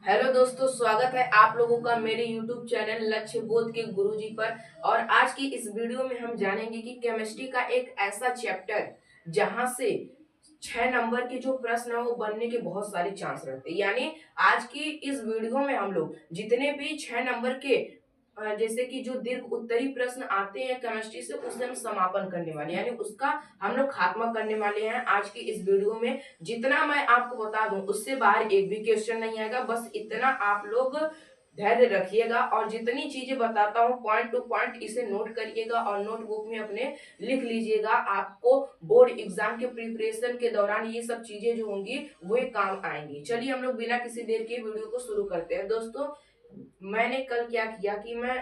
Hello दोस्तों, स्वागत है आप लोगों का मेरे YouTube चैनल लक्ष्य बोध के गुरुजी पर। और आज की इस वीडियो में हम जानेंगे कि केमिस्ट्री का एक ऐसा चैप्टर जहां से 6 नंबर के जो प्रश्न है वो बनने के बहुत सारे चांस रहते हैं। यानी आज की इस वीडियो में हम लोग जितने भी 6 नंबर के जैसे कि जो दीर्घ उत्तरी प्रश्न आते हैं केमिस्ट्री से, उससे हम समापन करने वाले हैं, यानी उसका हम लोग खात्मा करने वाले हैं आज की इस वीडियो में। जितना मैं आपको बता दूं उससे बाहर एक भी क्वेश्चन नहीं आएगा, बस इतना आप लोग धैर्य रखिएगा। और जितनी चीजें बताता हूँ पॉइंट टू पॉइंट इसे नोट करिएगा और नोटबुक में अपने लिख लीजिएगा। आपको बोर्ड एग्जाम के प्रिपरेशन के दौरान ये सब चीजें जो होंगी वो काम आएंगी। चलिए हम लोग बिना किसी देर के वीडियो को शुरू करते हैं। दोस्तों, मैंने कल क्या किया कि मैं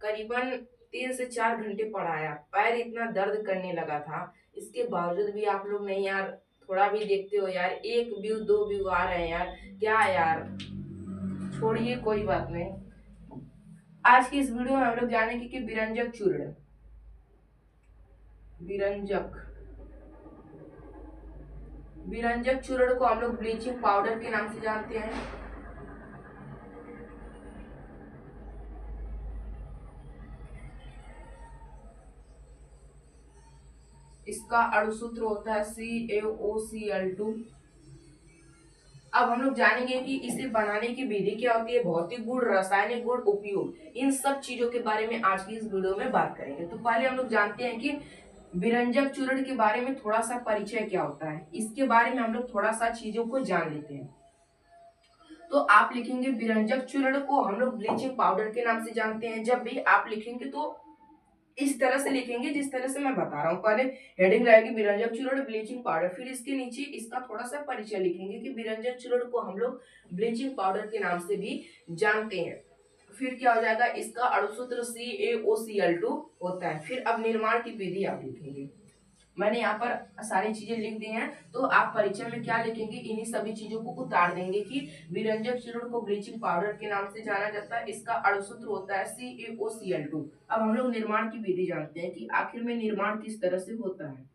करीबन 3 से 4 घंटे पढ़ाया। पैर इतना दर्द करने लगा था, इसके बावजूद भी आप लोग नहीं यार, थोड़ा भी देखते हो यार, 1 व्यू 2 व्यू आ रहे हैं यार, क्या यार। छोड़िए, कोई बात नहीं। आज की इस वीडियो में हम लोग जानेंगे कि विरंजक चूर्ण, विरंजक विरंजक चूर्ण को हम लोग ब्लीचिंग पाउडर के नाम से जानते हैं। इसका अणु सूत्र होता है CaOCl2। अब हम लोग जानेंगे कि इसे बनाने की विधि क्या होती है, भौतिक गुण, रासायनिक गुण, उपयोग, इन सब चीजों के बारे में आज की इस वीडियो में बात करेंगे। तो पहले हम लोग जानते हैं कि विरंजक चूर्ण के बारे में थोड़ा सा परिचय क्या होता है, इसके बारे में हम लोग थोड़ा सा चीजों को जान लेते हैं। तो आप लिखेंगे विरंजक चूर्ण को हम लोग ब्लीचिंग पाउडर के नाम से जानते हैं। जब भी आप लिखेंगे तो इस तरह से लिखेंगे जिस तरह से मैं बता रहा हूँ। पहले हेडिंग रहेगी विरंजक चूर्ण ब्लीचिंग पाउडर, फिर इसके नीचे इसका थोड़ा सा परिचय लिखेंगे कि विरंजक चूर्ण को हम लोग ब्लीचिंग पाउडर के नाम से भी जानते हैं। फिर क्या हो जाएगा, इसका अणुसूत्र CaOCl2 होता है। फिर अब निर्माण की विधि आप लिखेंगे। मैंने यहाँ पर सारी चीजें लिख दी हैं, तो आप परिचय में क्या लिखेंगे, इन्हीं सभी चीजों को उतार देंगे कि विरंजक चूर्ण को ब्लीचिंग पाउडर के नाम से जाना जाता है, इसका अणुसूत्र होता है CaOCl2। अब हम लोग निर्माण की विधि जानते हैं कि आखिर में निर्माण किस तरह से होता है।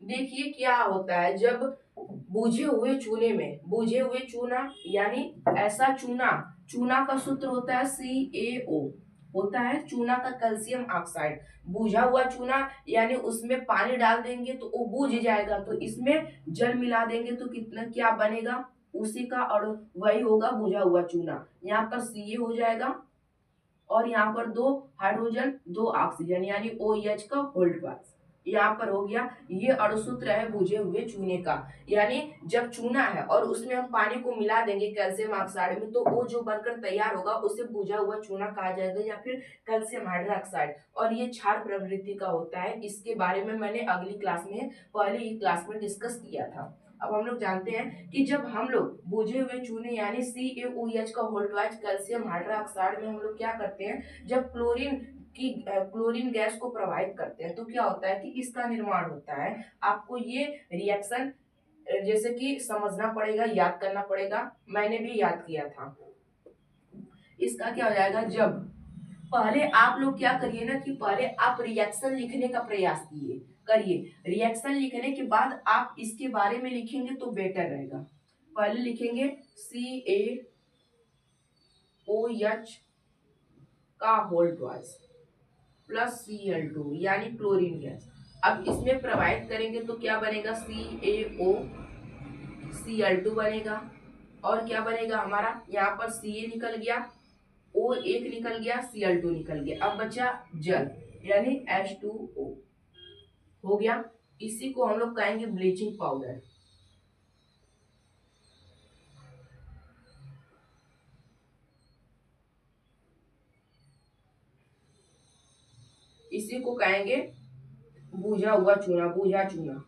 देखिए क्या होता है, जब बूझे हुए चूने में, बूझे हुए चूना यानी ऐसा चूना, चूना का सूत्र होता है CaO, होता है चूना का कैल्शियम ऑक्साइड। बूझा हुआ चूना यानी उसमें पानी डाल देंगे तो वो बूझ जाएगा, तो इसमें जल मिला देंगे तो कितना क्या बनेगा, उसी का, और वही होगा बूझा हुआ चूना। यहाँ पर Ca हो जाएगा और यहाँ पर 2 हाइड्रोजन 2 ऑक्सीजन यानी OH का होल्ड पास यहाँ पर हो गया। ये अणुसूत्र है बूझे हुए चूने का। यानी जब चूना है और उसमें हम पानी को मिला देंगे कैल्शियम ऑक्साइड में, तो वो जो बनकर तैयार होगा उसे बूझा हुआ चूना कहा जाएगा या फिर कैल्शियम हाइड्रोक्साइड। और ये क्षार प्रवृत्ति का होता है। इसके बारे में मैंने अगली क्लास में, पहले ही क्लास में डिस्कस किया था। अब हम लोग जानते हैं कि जब हम लोग बूझे हुए चूने यानी CaOH का होल्ड वाइज कैल्शियम हाइड्रोक्साइड में हम लोग क्या करते हैं, जब क्लोरीन गैस को प्रवाहित करते हैं तो क्या होता है कि इसका निर्माण होता है। आपको ये रिएक्शन जैसे कि समझना पड़ेगा, याद करना पड़ेगा, मैंने भी याद किया था। इसका क्या हो जाएगा, जब पहले आप लोग क्या करिए ना कि पहले आप रिएक्शन लिखने का प्रयास करिए। रिएक्शन लिखने के बाद आप इसके बारे में लिखेंगे तो बेटर रहेगा। पहले लिखेंगे CaOH का होल्ड वाइज प्लस Cl2 यानी क्लोरीन गैस। अब इसमें प्रवाहित करेंगे तो क्या बनेगा, CaOCl2 बनेगा। और क्या बनेगा हमारा, यहाँ पर Ca निकल गया, O1 निकल गया, Cl2 निकल गया, अब बचा जल यानी H2O हो गया। इसी को हम लोग कहेंगे ब्लीचिंग पाउडर। इसी को कहेंगे बूझा हुआ चूना, बूझा चूना।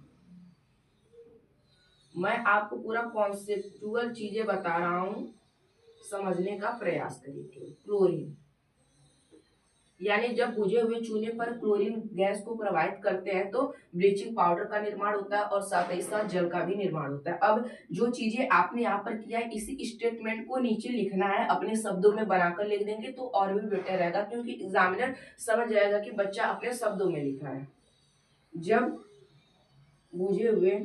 मैं आपको पूरा कॉन्सेप्चुअल चीजें बता रहा हूं, समझने का प्रयास करिए। क्लोरीन यानी जब बुझे हुए चूल्हे पर क्लोरीन गैस को प्रवाहित करते हैं तो ब्लीचिंग पाउडर का निर्माण होता है और साथ ही साथ जल का भी निर्माण होता है। अब जो चीजें आपने यहाँ पर किया है इसी स्टेटमेंट को नीचे लिखना है, अपने शब्दों में बनाकर लिख देंगे तो और भी बेटर रहेगा, क्योंकि एग्जामिनर समझ जाएगा कि बच्चा अपने शब्दों में लिखा है। जब बुझे हुए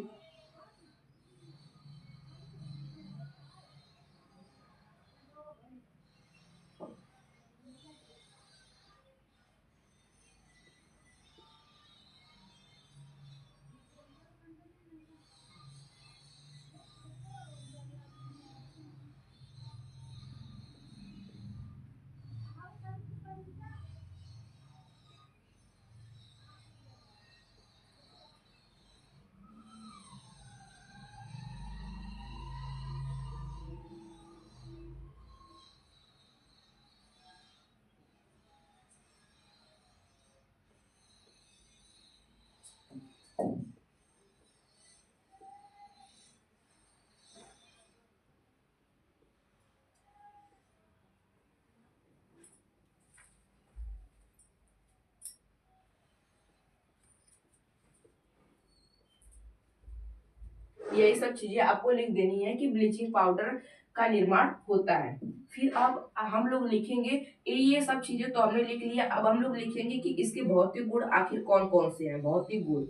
यही सब चीजें आपको लिख देनी है कि ब्लीचिंग पाउडर का निर्माण होता है। फिर अब हम लोग लिखेंगे, ये सब चीजें तो हमने लिख लिया, अब हम लोग लिखेंगे कि इसके भौतिक गुण आखिर कौन कौन से हैं। भौतिक गुण,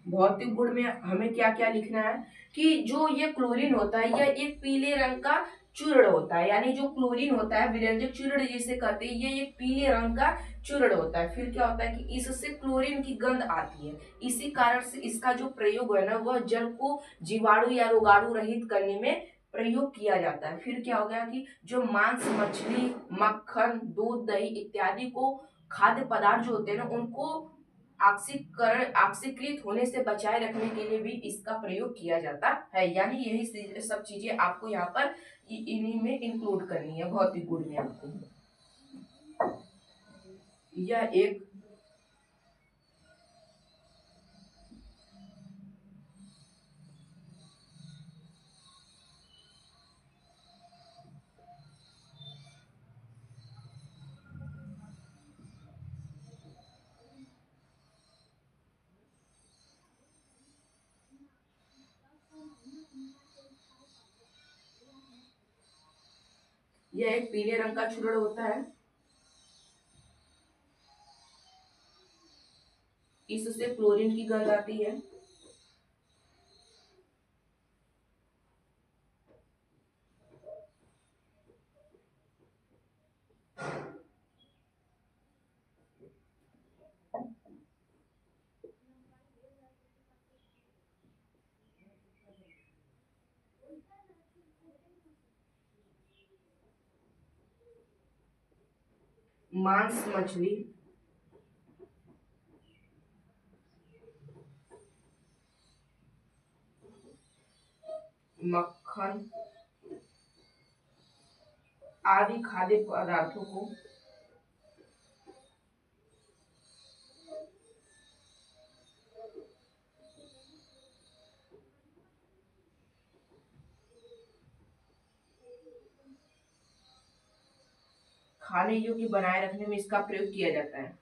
भौतिक गुण में हमें क्या क्या लिखना है कि जो ये क्लोरीन होता है यह एक पीले रंग का चूर्ण होता है, यानी जो क्लोरीन होता है विरंजक चूर्ण जिसे कहते हैं, ये एक पीले रंग का चूर्ण होता है। फिर क्या होता है कि इससे क्लोरीन की गंध आती है, इसी कारण से इसका जो प्रयोग है ना वह जल को जीवाणु या रोगाणु रहित करने में प्रयोग किया जाता है। फिर क्या हो गया कि जो मांस, मछली, मक्खन, दूध, दही इत्यादि को खाद्य पदार्थ जो होते हैं ना उनको ऑक्सीकृत होने से बचाए रखने के लिए भी इसका प्रयोग किया जाता है। यानी यही सब चीजें आपको यहाँ पर इन्हीं में इंक्लूड करनी है भौतिक गुण में आपको। यह एक यह एक पीले रंग का चूर्ण होता है, इससे क्लोरीन की गंध आती है। मांस, मछली, मक्खन आदि खाद्य पदार्थों को खाने योग्य बनाए रखने में इसका प्रयोग किया जाता है।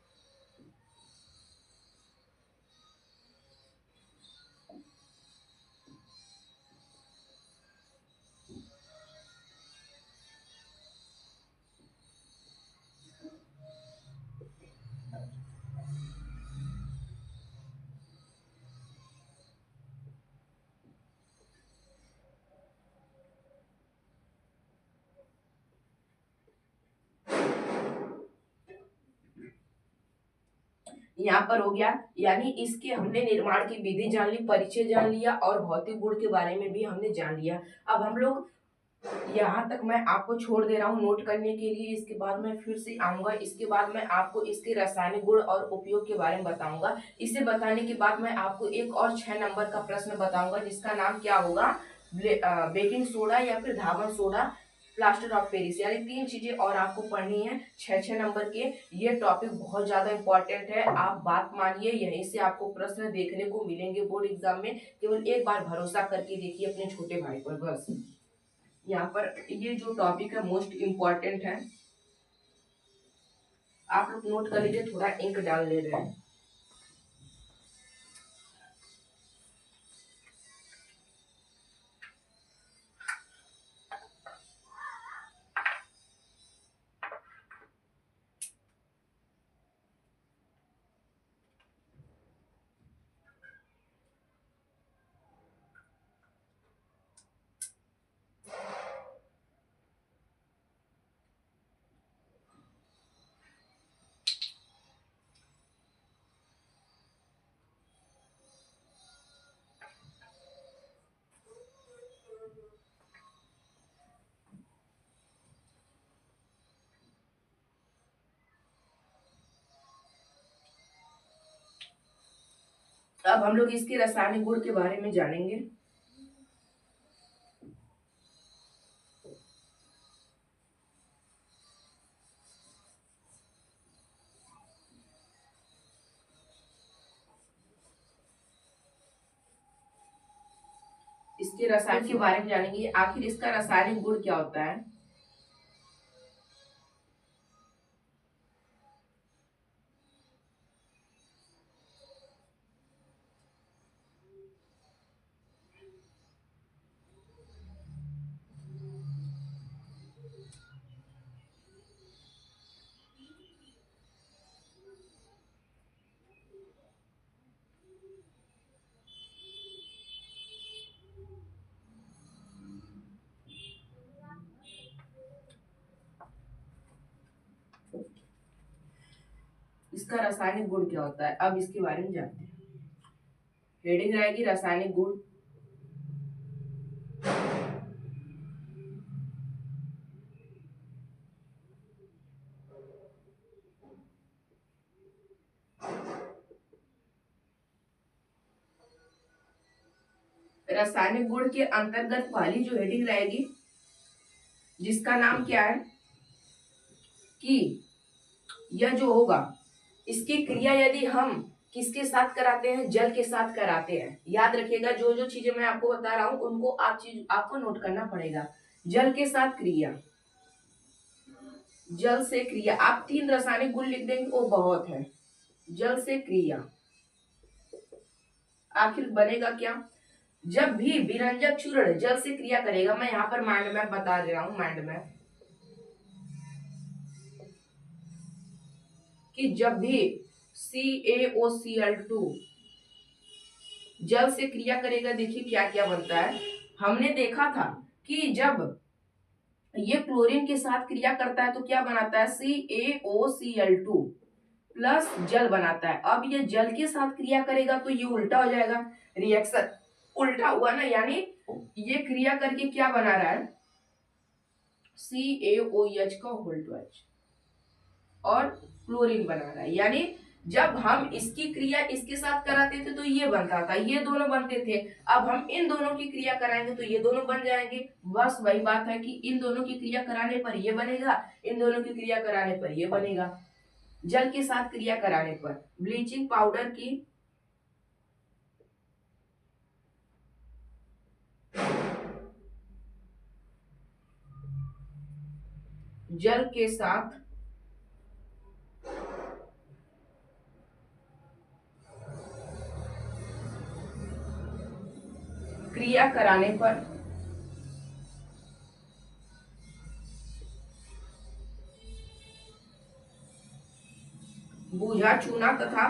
यहाँ पर हो गया, यानी इसके हमने निर्माण की विधि जान ली, परिचय जान लिया और भौतिक गुण के बारे में भी हमने जान लिया। अब हम लोग यहाँ तक मैं आपको छोड़ दे रहा हूँ नोट करने के लिए, इसके बाद मैं फिर से आऊंगा। इसके बाद मैं आपको इसके रासायनिक गुण और उपयोग के बारे में बताऊंगा। इसे बताने के बाद मैं आपको एक और 6 नंबर का प्रश्न बताऊंगा जिसका नाम क्या होगा, बेकिंग सोडा या फिर धावन सोडा प्लास्टर ऑफ पेरिस, यानी 3 चीजें और आपको पढ़नी है 6-6 नंबर के। ये टॉपिक बहुत ज्यादा इंपॉर्टेंट है, आप बात मानिए, यहीं से आपको प्रश्न देखने को मिलेंगे बोर्ड एग्जाम में। केवल एक बार भरोसा करके देखिए अपने छोटे भाई पर बस। यहाँ पर ये जो टॉपिक है मोस्ट इम्पॉर्टेंट है, आप लोग नोट कर लीजिए, थोड़ा इंक डाल ले रहे हैं। अब हम लोग इसके रासायनिक गुण के बारे में जानेंगे। इसके रसायन के बारे में जानेंगे, आखिर इसका रासायनिक गुण क्या होता है। इसका रासायनिक गुण क्या होता है, अब इसके बारे में जानते हैं। हेडिंग रहेगी रासायनिक गुण। रासायनिक गुण के अंतर्गत पहली जो हेडिंग रहेगी, जिसका नाम क्या है कि यह जो होगा इसकी क्रिया यदि हम किसके साथ कराते हैं, जल के साथ कराते हैं। याद रखिएगा, जो जो चीजें मैं आपको बता रहा हूं उनको आपको नोट करना पड़ेगा। जल के साथ क्रिया, जल से क्रिया, आप 3 रासायनिक गुण लिख देंगे वो बहुत है। जल से क्रिया, आखिर बनेगा क्या, जब भी विरंजक चूर्ण जल से क्रिया करेगा, मैं यहाँ पर माइंड मैप बता दे रहा हूं, माइंड मैप, कि जब भी CaOCl2 जल से क्रिया करेगा, देखिए क्या क्या बनता है। हमने देखा था कि जब ये क्लोरीन के साथ क्रिया करता है तो क्या बनाता है, CaOCl2 प्लस जल बनाता है। अब ये जल के साथ क्रिया करेगा तो ये उल्टा हो जाएगा, रिएक्शन उल्टा हुआ ना, यानी ये क्रिया करके क्या बना रहा है, CaOH का होल ट्वाइस और क्लोरीन बना रहा है। यानी जब हम इसकी क्रिया इसके साथ कराते थे तो ये बनता था, ये दोनों बनते थे। अब हम इन दोनों की क्रिया कराएंगे तो ये दोनों बन जाएंगे। बस वही बात है कि इन दोनों की क्रिया कराने पर ये बनेगा, इन दोनों की क्रिया कराने पर ये बनेगा। जल के साथ क्रिया कराने पर ब्लीचिंग पाउडर की जल के साथ क्रिया कराने पर बूझा चूना तथा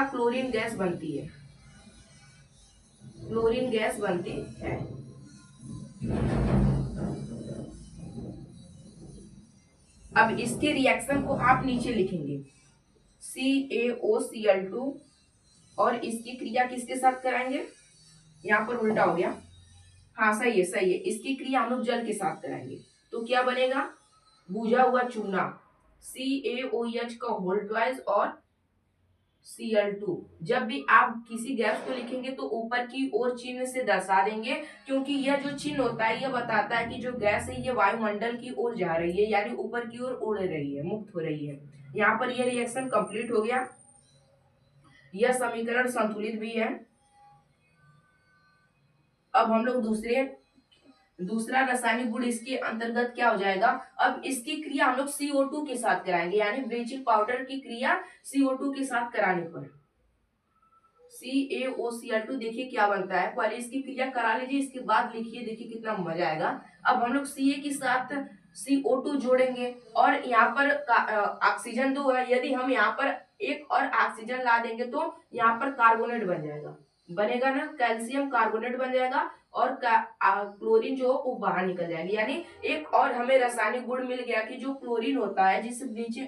क्लोरीन गैस बनती है, क्लोरीन गैस बनती है। अब इसके रिएक्शन को आप नीचे लिखेंगे, CaOCl2 और इसकी क्रिया किसके साथ कराएंगे, यहाँ पर उल्टा हो गया, हाँ सही है सही है, इसकी क्रिया हम लोग जल के साथ कराएंगे तो क्या बनेगा, बूझा हुआ चूना CaOH का होल ट्वाइस और Cl2। जब भी आप किसी गैस को लिखेंगे तो ऊपर की ओर चिन्ह से दर्शा देंगे, क्योंकि यह जो चिन्ह होता है यह बताता है कि जो गैस है ये वायुमंडल की ओर जा रही है, यानी ऊपर की ओर उड़ रही है, मुक्त हो रही है। यहाँ पर यह रिएक्शन कंप्लीट हो गया। यह समीकरण संतुलित भी है। अब हम लोग दूसरा रासायनिक गुण इसके अंतर्गत क्या हो जाएगा, अब इसकी क्रिया हम लोग CO2 के साथ कराएंगे, यानी ब्लीचिंग पाउडर की क्रिया CO2 के साथ कराने पर CaOCl2 देखिए क्या बनता है। पहले इसकी क्रिया करा लीजिए, इसके बाद लिखिए, देखिए कितना मजा आएगा। अब हम लोग Ca के साथ CO2 जोड़ेंगे और यहाँ पर ऑक्सीजन 2 है, यदि हम यहाँ पर एक और ऑक्सीजन ला देंगे तो यहाँ पर कार्बोनेट बन जाएगा, बनेगा ना, कैल्शियम कार्बोनेट बन जाएगा और क्लोरीन जो वो बाहर निकल जाएगी। यानी एक और हमें रासायनिक गुण मिल गया कि जो क्लोरीन होता है जिसे ब्लीचिंग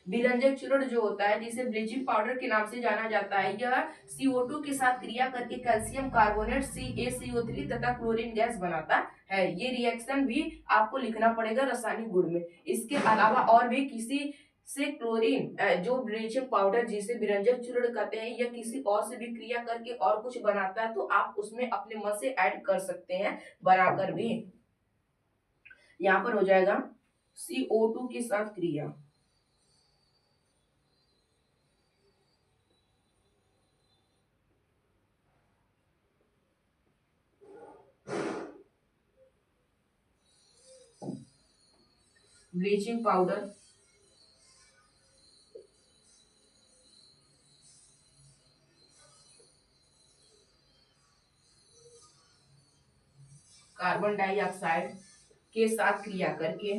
विरंजक चूर्ण जो होता है जिसे ब्लीचिंग पाउडर के नाम से जाना जाता है, यह CO2 के साथ क्रिया करके कैल्शियम कार्बोनेट CaCO3 तथा क्लोरीन गैस बनाता है। ये रिएक्शन भी आपको लिखना पड़ेगा रासायनिक गुण में। इसके अलावा और भी किसी से क्लोरीन जो ब्लीचिंग पाउडर जिसे विरंजक चूर्ण कहते हैं या किसी और से भी क्रिया करके और कुछ बनाता है तो आप उसमें अपने मन से ऐड कर सकते हैं बनाकर भी। यहाँ पर हो जाएगा CO2 के साथ क्रिया। ब्लीचिंग पाउडर कार्बन डाइऑक्साइड के साथ क्रिया करके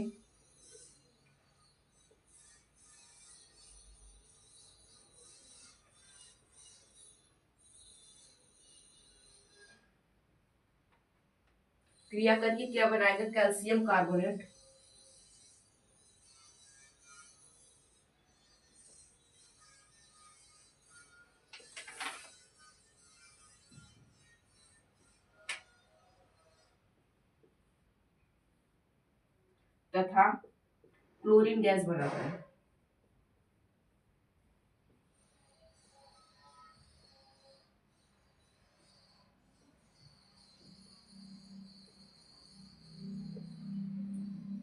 क्या बनाएगा, कैल्शियम कार्बोनेट तथा क्लोरीन गैस बनाता है।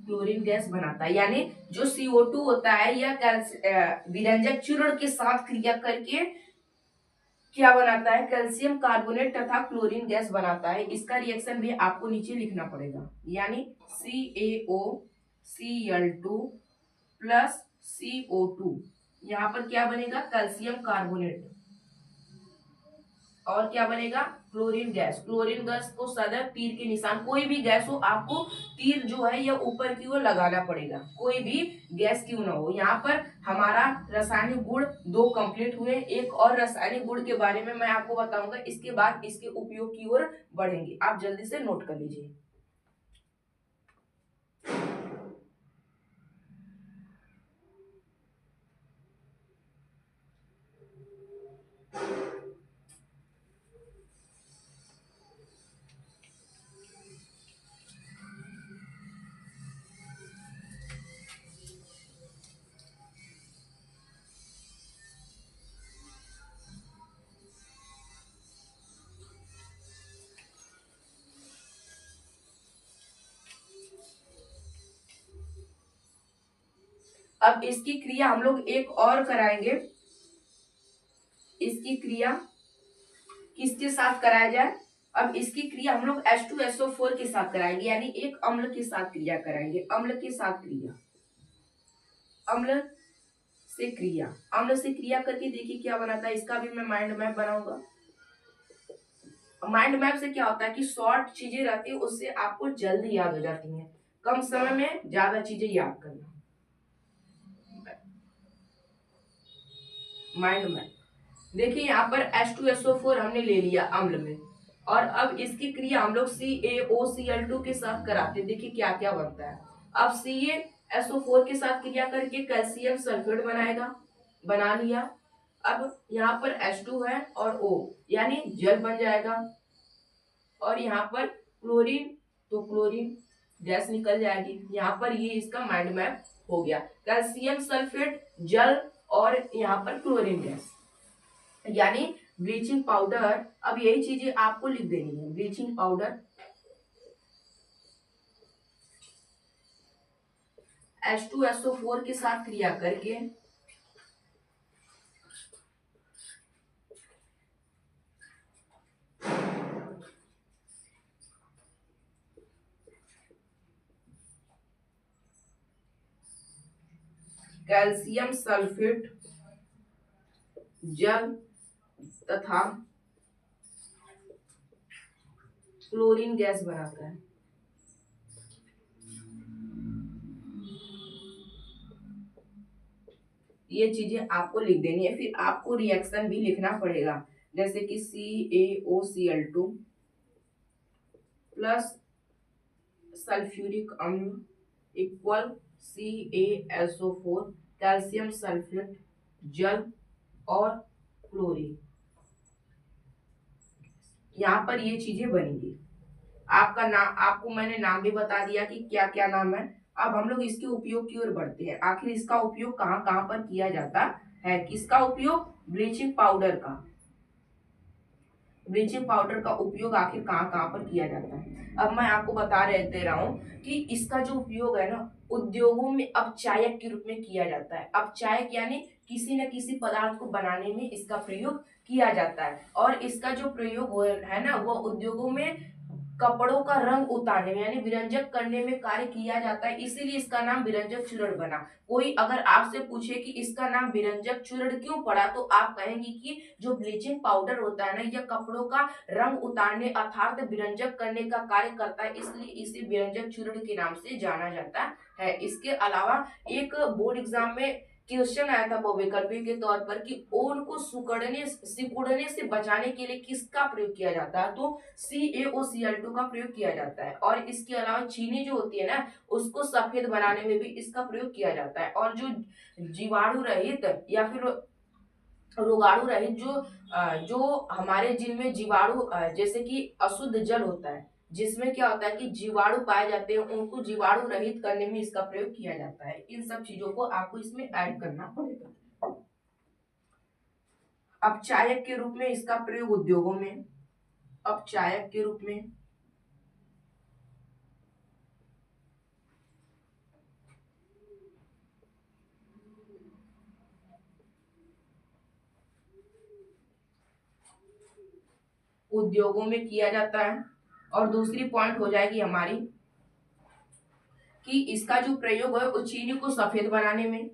क्लोरीन गैस बनाता है, यानी जो CO2 होता है यह विरंजक चूर्ण के साथ क्रिया करके क्या बनाता है, कैल्शियम कार्बोनेट तथा क्लोरीन गैस बनाता है। इसका रिएक्शन भी आपको नीचे लिखना पड़ेगा, यानी CaOCl2 प्लस CO2, यहाँ पर क्या बनेगा, कैल्शियम कार्बोनेट और क्या बनेगा, क्लोरीन गैस। क्लोरीन गैस को सदैव तीर के निशान, कोई भी गैस हो आपको तीर जो है यह ऊपर की ओर लगाना पड़ेगा, कोई भी गैस क्यों ना हो। यहाँ पर हमारा रासायनिक गुण 2 कंप्लीट हुए। एक और रासायनिक गुण के बारे में मैं आपको बताऊंगा, इसके बाद इसके उपयोग की ओर बढ़ेंगे, आप जल्दी से नोट कर लीजिए। अब इसकी क्रिया हम लोग एक और कराएंगे। इसकी क्रिया किसके साथ कराया जाए, अब इसकी क्रिया हम लोग H2SO4 के साथ कराएंगे, यानी एक अम्ल के साथ क्रिया कराएंगे। अम्ल के साथ क्रिया, अम्ल से क्रिया करके देखिए क्या बनाता है। इसका भी मैं माइंड मैप बनाऊंगा। माइंड मैप से क्या होता है कि शॉर्ट चीजें रहती है, उससे आपको जल्दी याद हो जाती हैं, कम समय में ज्यादा चीजें याद करना। माइंड मैप देखिए, यहाँ पर H2SO4 हमने ले लिया अम्ल में, और अब इसकी क्रिया हम लोग CaOCl2 के साथ कराते हैं। देखिए क्या क्या बनता है। अब CaSO4 के साथ क्रिया करके कैल्शियम सल्फेट बना लिया। अब यहाँ पर H2 है और O, यानी जल बन जाएगा, और यहाँ पर क्लोरीन, तो क्लोरीन गैस निकल जाएगी। यहाँ पर ये इसका माइंड मैप हो गया, कैल्शियम सल्फेट जल और यहाँ पर क्लोरीन गैस। यानी ब्लीचिंग पाउडर, अब यही चीजें आपको लिख देनी है। ब्लीचिंग पाउडर H2SO4 के साथ क्रिया करके कैल्शियम सल्फेट जल तथा क्लोरीन गैस बनाता है। ये चीजें आपको लिख देनी है। फिर आपको रिएक्शन भी लिखना पड़ेगा, जैसे कि CaOCl2 प्लस सल्फ्यूरिक अम्ल इक्वल CaSO4 कैल्शियम सल्फेट जल और क्लोरीन। यहाँ पर ये चीजें बनेंगी। आपका नाम, आपको मैंने नाम भी बता दिया कि क्या क्या नाम है। अब हम लोग इसके उपयोग की ओर बढ़ते हैं। आखिर इसका उपयोग कहाँ कहाँ पर किया जाता है? किसका उपयोग? ब्लीचिंग पाउडर का। ब्लीचिंग पाउडर का उपयोग आखिर कहाँ कहाँ पर किया जाता है? अब मैं आपको दे रहा हूँ कि इसका जो उपयोग है ना, उद्योगों में अपचायक के रूप में किया जाता है। अपचायक यानी किसी न किसी पदार्थ को बनाने में इसका प्रयोग किया जाता है। और इसका जो प्रयोग है ना, वो उद्योगों में कपड़ों का रंग उतारने में यानी विरंजक करने में कार्य किया जाता है, इसीलिए इसका नाम विरंजक चूर्ण बना। कोई अगर आपसे पूछे कि इसका नाम विरंजक चूर्ण क्यों पड़ा, तो आप कहेंगे कि जो ब्लीचिंग पाउडर होता है ना, यह कपड़ों का रंग उतारने अर्थात विरंजक करने का कार्य करता है, इसलिए इसे विरंजक चूर्ण के नाम से जाना जाता है। इसके अलावा एक बोर्ड एग्जाम में क्वेश्चन आया था वैकल्पिक के तौर पर कि ओन को सिकुड़ने से बचाने के लिए किसका प्रयोग किया जाता है, तो CaOCl2 का प्रयोग किया जाता है। और इसके अलावा चीनी जो होती है ना, उसको सफेद बनाने में भी इसका प्रयोग किया जाता है। और जो जीवाणु रहित या फिर रोगाणु रहित जो हमारे जिनमें जीवाणु जैसे कि अशुद्ध जल होता है, जिसमें क्या होता है कि जीवाणु पाए जाते हैं, उनको जीवाणु रहित करने में इसका प्रयोग किया जाता है। इन सब चीजों को आपको इसमें ऐड करना पड़ेगा। अपचायक के रूप में इसका प्रयोग उद्योगों में, अपचायक के रूप में उद्योगों में किया जाता है। और दूसरी पॉइंट हो जाएगी हमारी कि इसका जो प्रयोग है वो चीनी को सफेद बनाने में,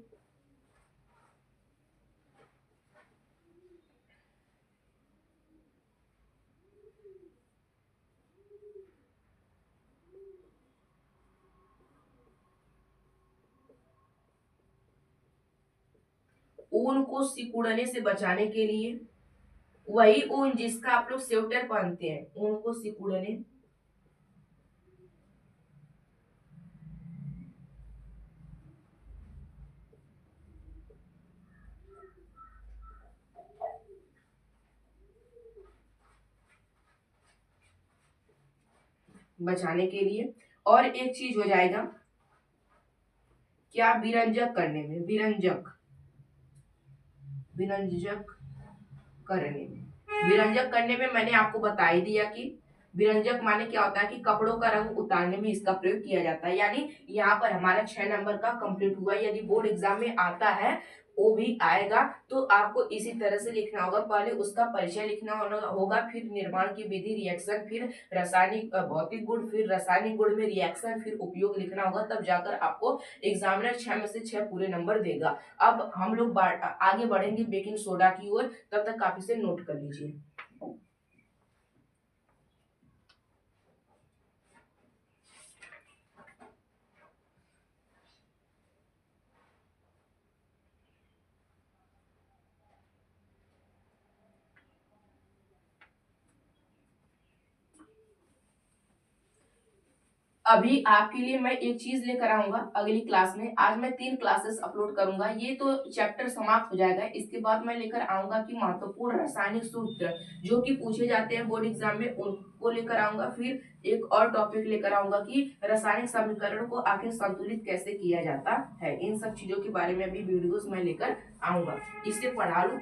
ऊन को सिकुड़ने से बचाने के लिए, वही ऊन जिसका आप लोग स्वेटर पहनते हैं, ऊन को सिकुड़ने बचाने के लिए। और एक चीज हो जाएगा क्या, विरंजक करने में, विरंजक विरंजक करने में। विरंजक करने में मैंने आपको बता ही दिया कि विरंजक माने क्या होता है कि कपड़ों का रंग उतारने में इसका प्रयोग किया जाता है। यानी यहाँ पर हमारा 6 नंबर का कंप्लीट हुआ। यदि बोर्ड एग्जाम में आता है, वो भी आएगा, तो आपको इसी तरह से लिखना होगा। पहले उसका परिचय लिखना होगा, फिर निर्माण की विधि, रिएक्शन, फिर रासायनिक भौतिक गुण, फिर रासायनिक गुण में रिएक्शन, फिर उपयोग लिखना होगा। तब जाकर आपको एग्जामिनर 6 में से 6 पूरे नंबर देगा। अब हम लोग आगे बढ़ेंगे बेकिंग सोडा की ओर। तब तक काफी से नोट कर लीजिए। अभी आपके लिए मैं एक चीज लेकर आऊंगा अगली क्लास में। आज मैं 3 क्लासेस अपलोड करूंगा, ये तो चैप्टर समाप्त हो जाएगा। इसके बाद मैं लेकर आऊंगा कि महत्वपूर्ण रासायनिक सूत्र जो कि पूछे जाते हैं बोर्ड एग्जाम में, उनको लेकर आऊंगा। फिर एक और टॉपिक लेकर आऊंगा कि रासायनिक समीकरण को आखिर संतुलित कैसे किया जाता है। इन सब चीजों के बारे में अभी वीडियोस मैं लेकर आऊंगा। इसे पढ़ा लूं।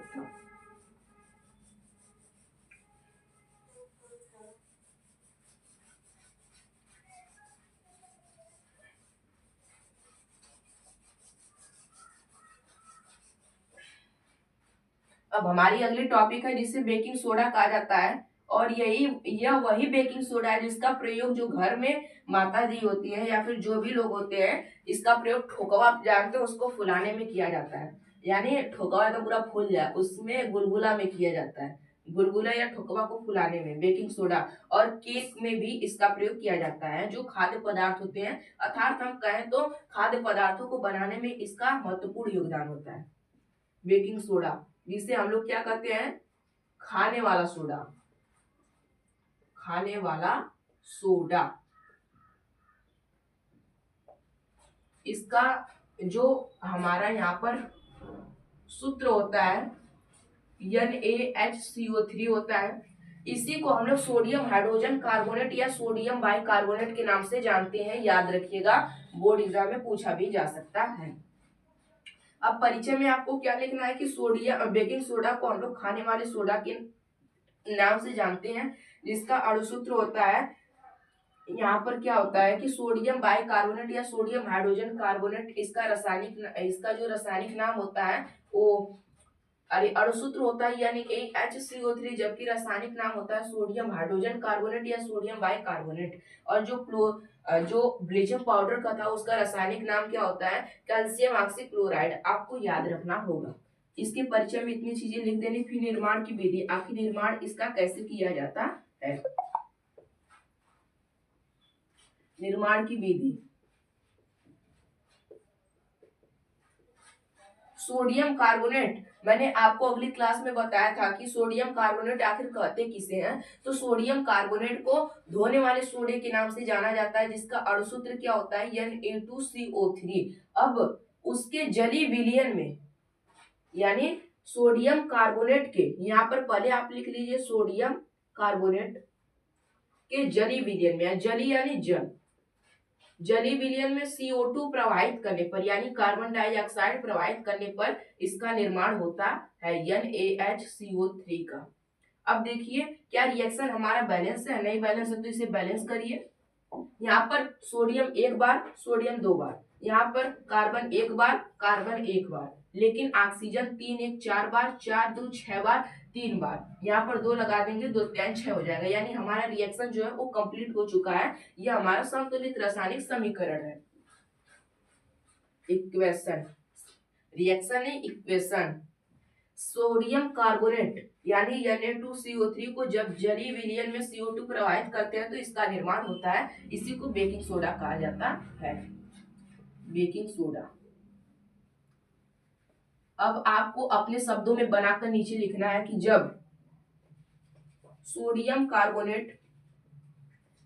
अब हमारी अगली टॉपिक है जिसे बेकिंग सोडा कहा जाता है, और यह वही बेकिंग सोडा है जिसका प्रयोग जो घर में माता जी होती है या फिर जो भी लोग होते हैं, इसका प्रयोग ठोकवा आप जानते हो उसको फुलाने में किया जाता है। यानी ठोकवा तो पूरा फूल जाए उसमें गुलगुला में किया जाता है, गुलगुला या ठोकवा को फुलाने में बेकिंग सोडा। और केक में भी इसका प्रयोग किया जाता है। जो खाद्य पदार्थ होते हैं, अर्थात हम कहें तो खाद्य पदार्थों को बनाने में इसका महत्वपूर्ण योगदान होता है बेकिंग सोडा, जिसे हम लोग क्या कहते हैं, खाने वाला सोडा, खाने वाला सोडा। इसका जो हमारा यहाँ पर सूत्र होता है NaHCO3 होता है। इसी को हम लोग सोडियम हाइड्रोजन कार्बोनेट या सोडियम बाइकार्बोनेट के नाम से जानते हैं, याद रखिएगा, बोर्ड एग्जाम में पूछा भी जा सकता है। अब परिचय में आपको क्या लिखना है कि सोडियम बेकिंग सोडा को हम लोग खाने वाले सोडा के नाम से जानते हैं, जिसका अणुसूत्र होता है, यहाँ पर क्या होता है कि सोडियम बाइकार्बोनेट या सोडियम हाइड्रोजन कार्बोनेट। इसका जो रासायनिक नाम होता है वो अणुसूत्र होता है यानी HCO3, जबकि रासायनिक नाम होता है सोडियम हाइड्रोजन कार्बोनेट या सोडियम बाइकार्बोनेट। और जो ब्लीचिंग पाउडर का था उसका रासायनिक नाम क्या होता है, कैल्शियम ऑक्सीक्लोराइड, आपको याद रखना होगा। इसके परिचय में इतनी चीजें लिख देनी। फिर निर्माण की विधि, आखिर निर्माण इसका कैसे किया जाता है। निर्माण की विधि, सोडियम कार्बोनेट, मैंने आपको अगली क्लास में बताया था कि सोडियम कार्बोनेट आखिर कहते किसे हैं। तो सोडियम कार्बोनेट को धोने वाले सोडे के नाम से जाना जाता है, जिसका अणुसूत्र क्या होता है Na2CO3। अब उसके जली विलयन में, यानी सोडियम कार्बोनेट के, यहाँ पर पहले आप लिख लीजिए सोडियम कार्बोनेट के जली विलयन में, जली यानी जल, जली विलयन में CO2 प्रवाहित करने पर, यानी कार्बन डाइऑक्साइड प्रवाहित करने पर इसका निर्माण होता है NaHCO3 का। अब देखिए क्या रिएक्शन हमारा बैलेंस है, नहीं बैलेंस है तो इसे बैलेंस करिए। यहाँ पर सोडियम एक बार, सोडियम दो बार, यहाँ पर कार्बन एक बार, कार्बन एक बार, लेकिन ऑक्सीजन 3 1 4 बार, 4 2 6 बार, 3 बार, यहाँ पर 2 लगा देंगे, 2 3 6 हो जाएगा। यानी हमारा रिएक्शन जो है वो कंप्लीट हो चुका है। यह हमारा संतुलित रासायनिक समीकरण है। इक्वेशन, रिएक्शन है इक्वेशन। सोडियम कार्बोनेट यानी Na2CO3 को जब जली विलयन में CO2 प्रवाहित करते हैं तो इसका निर्माण होता है, इसी को बेकिंग सोडा कहा जाता है, बेकिंग सोडा। अब आपको अपने शब्दों में बनाकर नीचे लिखना है कि जब सोडियम कार्बोनेट,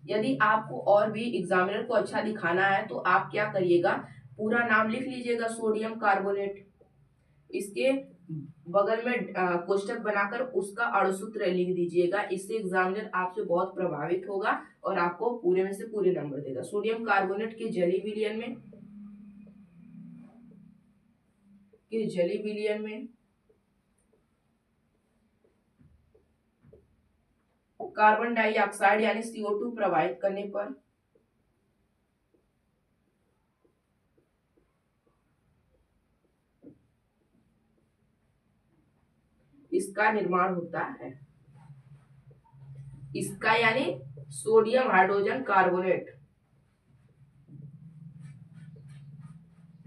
यदि आपको और भी एग्जामिनर को अच्छा दिखाना है तो आप क्या करिएगा, पूरा नाम लिख लीजिएगा सोडियम कार्बोनेट, इसके बगल में कोष्टक बनाकर उसका अणुसूत्र लिख दीजिएगा। इससे एग्जामिनर आपसे बहुत प्रभावित होगा और आपको पूरे में से पूरे नंबर देगा। सोडियम कार्बोनेट के जली विलयन में कार्बन डाइऑक्साइड यानी CO2 प्रवाहित करने पर इसका निर्माण होता है, इसका यानी सोडियम हाइड्रोजन कार्बोनेट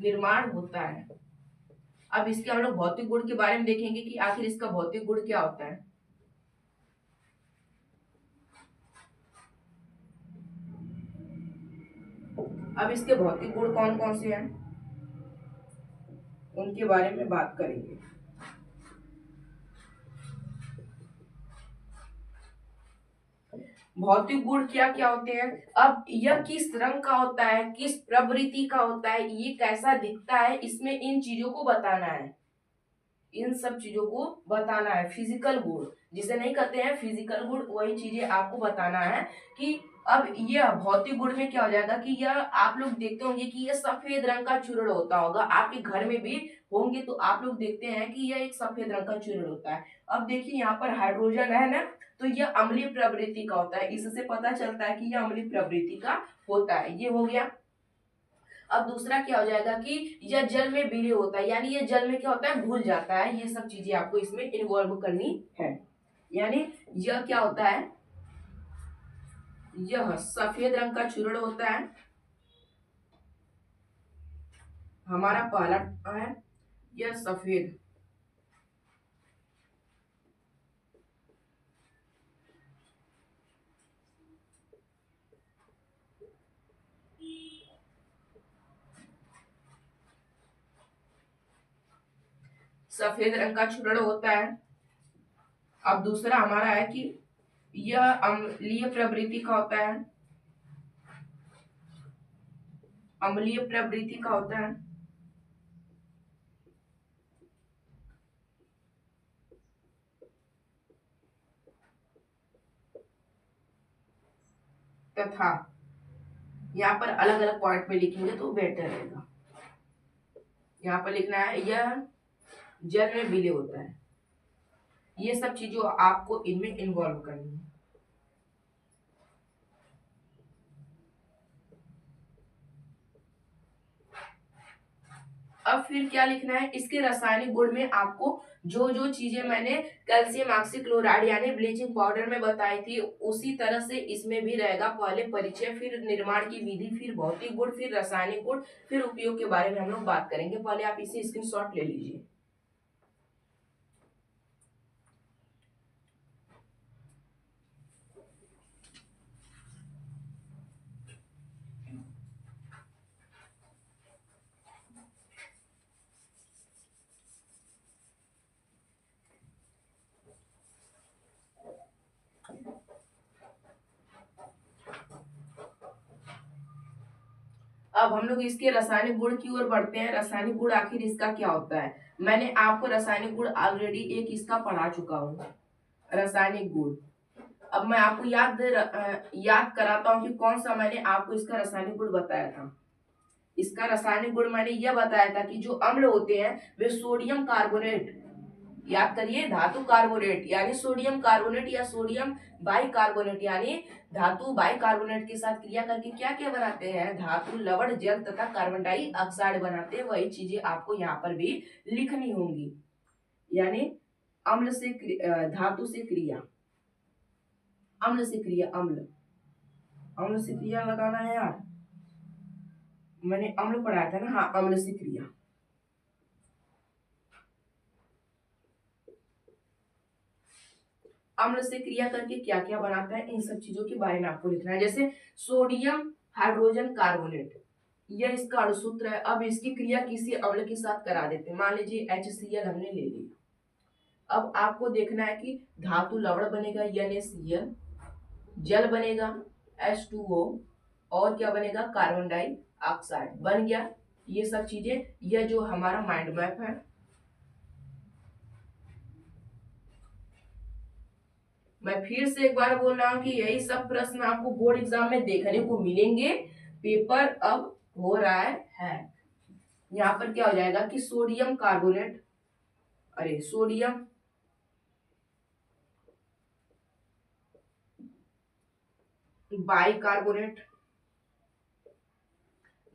निर्माण होता है। अब इसके हम लोग भौतिक गुण के बारे में देखेंगे कि आखिर इसका भौतिक गुण क्या होता है। अब इसके भौतिक गुण कौन कौन से हैं उनके बारे में बात करेंगे। भौतिक गुण क्या क्या होते हैं, अब यह किस रंग का होता है, किस प्रवृत्ति का होता है, ये कैसा दिखता है, इसमें इन चीजों को बताना है, इन सब चीजों को बताना है। फिजिकल गुण जिसे नहीं कहते हैं फिजिकल गुण, वही चीजें आपको बताना है कि अब यह भौतिक गुण में क्या हो जाएगा कि यह आप लोग देखते होंगे कि यह सफेद रंग का चूर्ण होता होगा, आपके घर में भी होंगे तो आप लोग देखते हैं कि यह एक सफेद रंग का चूर्ण होता है। अब देखिए यहाँ पर हाइड्रोजन है ना, तो यह अम्लीय प्रवृत्ति का होता है, इससे पता चलता है कि यह अम्लीय प्रवृत्ति का होता है। ये हो गया। अब दूसरा क्या हो जाएगा कि यह जल में विलीन होता है, यानी यह जल में क्या होता है, घुल जाता है। ये सब चीजें आपको इसमें इन्वॉल्व करनी है। यानी यह क्या होता है, यह सफेद रंग का चूर्ण होता है। हमारा पहला है यह सफेद, सफेद रंग का चूर्ण होता है। अब दूसरा हमारा है कि यह अम्लीय प्रवृत्ति का होता है, अम्लीय प्रवृत्ति का होता है। तथा यहाँ पर अलग अलग पॉइंट पे लिखेंगे तो बेटर रहेगा। यहाँ पर लिखना है यह जल में विलीन होता है। ये सब चीजों आपको इनमें इन्वॉल्व करनी है। अब फिर क्या लिखना है, इसके रासायनिक गुण में आपको जो जो चीजें मैंने कैल्शियम ऑक्सीक्लोराइड यानी ब्लीचिंग पाउडर में बताई थी, उसी तरह से इसमें भी रहेगा। पहले परिचय, फिर निर्माण की विधि, फिर भौतिक गुण, फिर रासायनिक गुण, फिर उपयोग के बारे में हम लोग बात करेंगे। पहले आप इसे स्क्रीनशॉट ले लीजिए। अब हम लोग इसके रासायनिक गुण की ओर बढ़ते हैं। रासायनिक गुण आखिर इसका क्या होता है, मैंने आपको रासायनिक गुण ऑलरेडी एक इसका पढ़ा चुका हूँ, रासायनिक गुण। अब मैं आपको याद कराता हूँ कि कौन सा मैंने आपको इसका रासायनिक गुण बताया था। इसका रासायनिक गुण मैंने यह बताया था कि जो अम्ल होते हैं वे सोडियम कार्बोनेट, याद करिए, धातु कार्बोनेट यानी सोडियम कार्बोनेट या सोडियम बाइकार्बोनेट यानी धातु बाइकार्बोनेट के साथ क्रिया करके क्या क्या बनाते हैं, धातु लवण जल तथा कार्बन डाइऑक्साइड बनाते हैं। वही चीजें आपको यहाँ पर भी लिखनी होंगी। यानी अम्ल से धातु से क्रिया, अम्ल से क्रिया, अम्ल, अम्ल से क्रिया लगाना है यार, मैंने अम्ल पढ़ाया था ना, हाँ, अम्ल से क्रिया। अम्ल से क्रिया करके क्या क्या बनाता है, इन सब चीजों के बारे में आपको लिखना है। जैसे सोडियम हाइड्रोजन कार्बोनेट, यह इसका अणुसूत्र है। अब इसकी क्रिया किसी अम्ल के साथ करा देते हैं, मान लीजिए HCl हमने ले लिया। अब आपको देखना है कि धातु लवण बनेगा NaCl, जल बनेगा H2O, और क्या बनेगा, कार्बन डाइऑक्साइड बन गया। ये सब चीजें, यह जो हमारा माइंड मैप है। मैं फिर से एक बार बोल रहा हूँ कि यही सब प्रश्न आपको बोर्ड एग्जाम में देखने को मिलेंगे। पेपर अब हो रहा है। यहाँ पर क्या हो जाएगा कि सोडियम कार्बोनेट, अरे सोडियम बाइकार्बोनेट,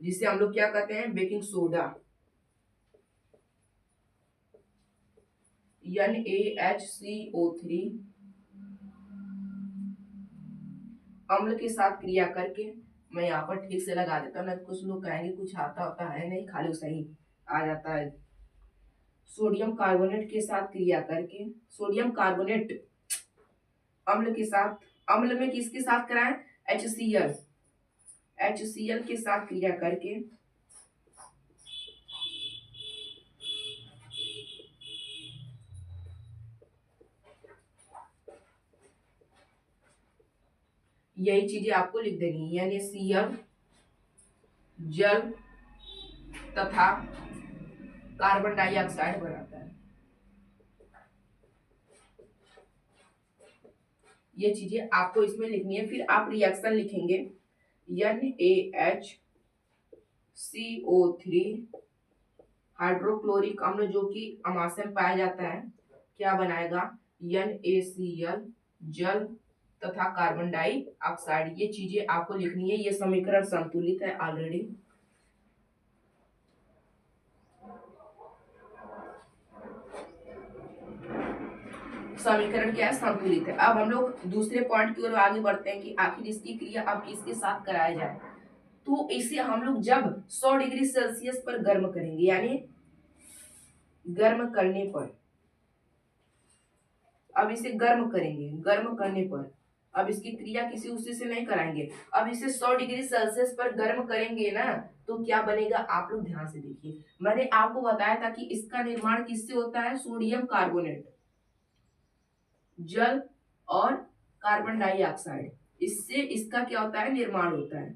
जिसे हम लोग क्या कहते हैं, बेकिंग सोडा, NaHCO3, अम्ल के साथ क्रिया करके, मैं यहाँ पर ठीक से लगा देता हूँ ना, कुछ लोग कहेंगे कुछ आता होता है नहीं, खाली सही आ जाता है। सोडियम कार्बोनेट के साथ क्रिया करके, सोडियम कार्बोनेट अम्ल के साथ, अम्ल में किसके साथ कराएं, HCl, HCl के साथ क्रिया करके यही चीजें आपको लिख देनी है। यानी Cl जल तथा कार्बन डाइऑक्साइड बनाता है। ये चीजें आपको इसमें लिखनी है। फिर आप रिएक्शन लिखेंगे, NaHCO3 हाइड्रोक्लोरिक अम्ल जो कि अमाशय में पाया जाता है, क्या बनाएगा, NaCl जल तथा कार्बन डाइऑक्साइड। ये चीजें आपको लिखनी है। ये समीकरण संतुलित है ऑलरेडी। समीकरण क्या है, संतुलित है। अब हम लोग दूसरे पॉइंट की ओर आगे बढ़ते हैं कि आखिर इसकी क्रिया अब किसके साथ कराया जाए। तो इसे हम लोग जब 100 डिग्री सेल्सियस पर गर्म करेंगे, यानी गर्म करने पर, अब इसे गर्म करेंगे, गर्म करने पर अब इसकी क्रिया किसी उसी से नहीं कराएंगे। अब इसे 100 डिग्री सेल्सियस पर गर्म करेंगे ना, तो क्या बनेगा, आप लोग ध्यान से देखिए। मैंने आपको बताया था कि इसका निर्माण किससे होता है, सोडियम कार्बोनेट, जल और कार्बन डाइऑक्साइड, इससे इसका क्या होता है, निर्माण होता है,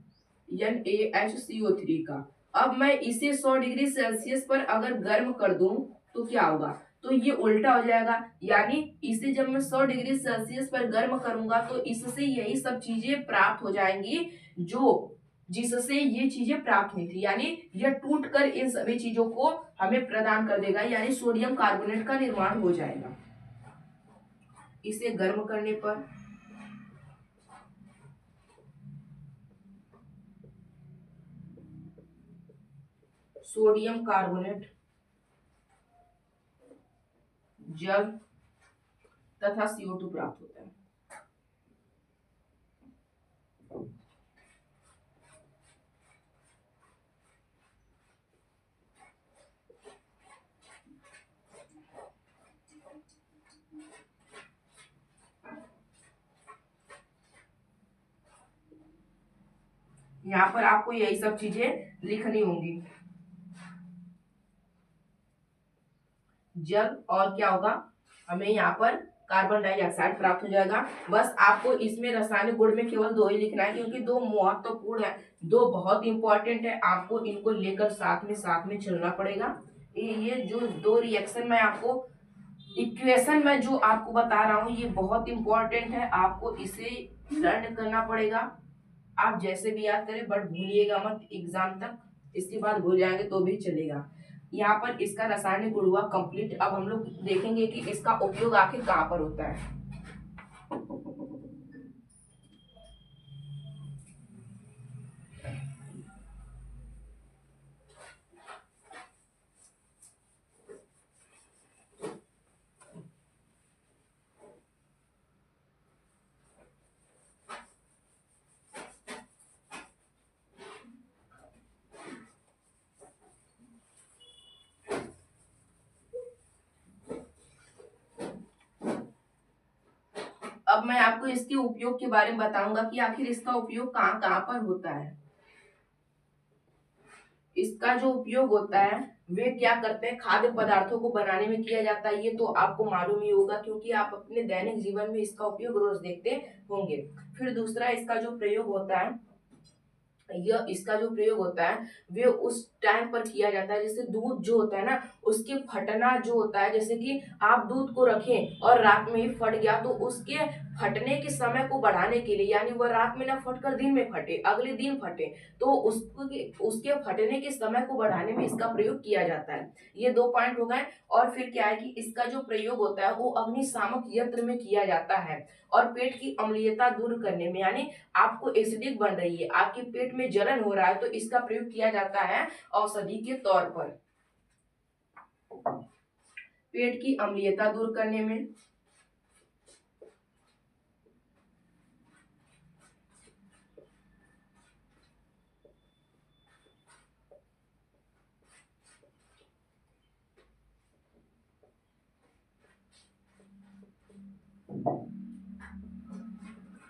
NaHCO3 का। अब मैं इसे 100 डिग्री सेल्सियस पर अगर गर्म कर दूं तो क्या होगा, तो ये उल्टा हो जाएगा। यानी इसे जब मैं 100 डिग्री सेल्सियस पर गर्म करूंगा तो इससे यही सब चीजें प्राप्त हो जाएंगी जो जिससे ये चीजें प्राप्त हुई थी, यानी यह टूट कर इन सभी चीजों को हमें प्रदान कर देगा, यानी सोडियम कार्बोनेट का निर्माण हो जाएगा इसे गर्म करने पर। सोडियम कार्बोनेट, जल तथा CO2 प्राप्त होता है। यहाँ पर आपको यही सब चीजें लिखनी होंगी। जल और क्या होगा, हमें यहाँ पर कार्बन डाइऑक्साइड प्राप्त हो जाएगा। बस आपको इसमें रासायनिक गुण में केवल 2 ही लिखना है, क्योंकि 2 महत्वपूर्ण है, 2 बहुत इंपॉर्टेंट है, आपको इनको लेकर साथ में चलना पड़ेगा। ये जो 2 रिएक्शन मैं आपको इक्वेशन में जो आपको बता रहा हूँ ये बहुत इंपॉर्टेंट है, आपको इसे लर्न करना पड़ेगा। आप जैसे भी याद करें बट भूलिएगा मत एग्जाम तक, इसके बाद भूल जाएंगे तो भी चलेगा। यहाँ पर इसका रासायनिक गुण हुआ कंप्लीट। अब हम लोग देखेंगे कि इसका उपयोग आखिर कहाँ पर होता है। अब मैं आपको इसके उपयोग के बारे में बताऊंगा कि आखिर इसका उपयोग कहाँ कहाँ पर होता है। इसका जो उपयोग होता है वे क्या करते हैं, खाद्य पदार्थों को बनाने में किया जाता है, ये तो आपको मालूम ही होगा क्योंकि आप अपने दैनिक जीवन में इसका उपयोग रोज देखते होंगे। फिर दूसरा इसका जो प्रयोग होता है, यह इसका जो प्रयोग होता है वे उस टाइम पर किया जाता है, जैसे दूध जो होता है ना उसके फटना जो होता है, जैसे कि आप दूध को रखें और रात में ही फट गया तो उसके फटने के समय को बढ़ाने के लिए, यानी वह रात में ना फटकर दिन में फटे, अगले दिन फटे, तो उसके फटने के समय को बढ़ाने में इसका प्रयोग किया जाता है। ये 2 पॉइंट हो गए। और फिर क्या है कि इसका जो प्रयोग होता है वो अग्निशामक यंत्र में किया जाता है और पेट की अम्लीयता दूर करने में, यानी आपको एसिडिक बन रही है, आपके पेट में जलन हो रहा है, तो इसका प्रयोग किया जाता है औषधि के तौर पर पेट की अम्लीयता दूर करने में।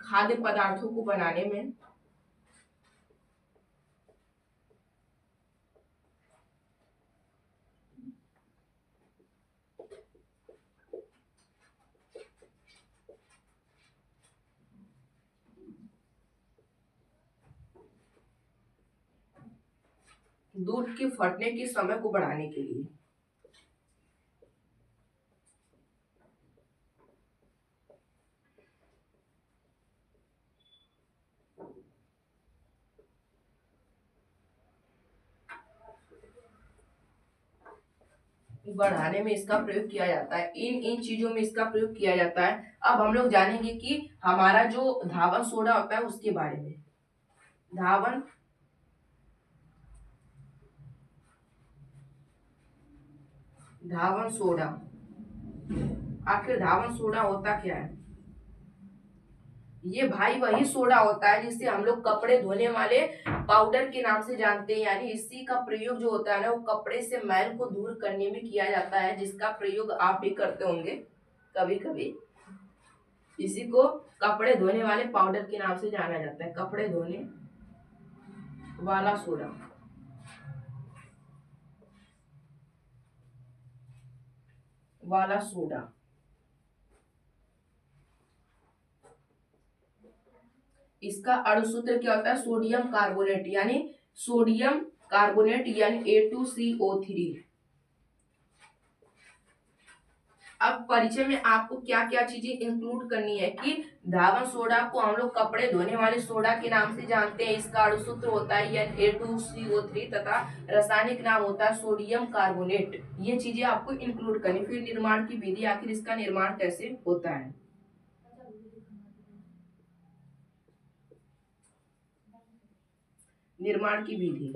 खाद्य पदार्थों को बनाने में। दूध के फटने के समय को बढ़ाने के लिए। बढ़ाने में इसका प्रयोग किया जाता है, इन इन चीजों में इसका प्रयोग किया जाता है। अब हम लोग जानेंगे कि हमारा जो धावन सोडा होता है उसके बारे में। धावन धावन सोडा आखिर धावन सोडा होता क्या है? ये भाई वही सोडा होता है जिससे हम लोग कपड़े धोने वाले पाउडर के नाम से जानते हैं, यानी इसी का प्रयोग जो होता है ना वो कपड़े से मैल को दूर करने में किया जाता है, जिसका प्रयोग आप भी करते होंगे कभी कभी। इसी को कपड़े धोने वाले पाउडर के नाम से जाना जाता है, कपड़े धोने वाला सोडा। वाला सोडा। इसका अणुसूत्र क्या होता है? सोडियम कार्बोनेट, यानी सोडियम कार्बोनेट यानी A2CO3। अब परिचय में आपको क्या क्या चीजें इंक्लूड करनी है कि धावन सोडा को हम लोग कपड़े धोने वाले सोडा के नाम से जानते हैं, इसका अणुसूत्र होता है A2CO3 तथा रासायनिक नाम होता है सोडियम कार्बोनेट। ये चीजें आपको इंक्लूड करनी। फिर निर्माण की विधि, आखिर इसका निर्माण कैसे होता है। निर्माण की विधि,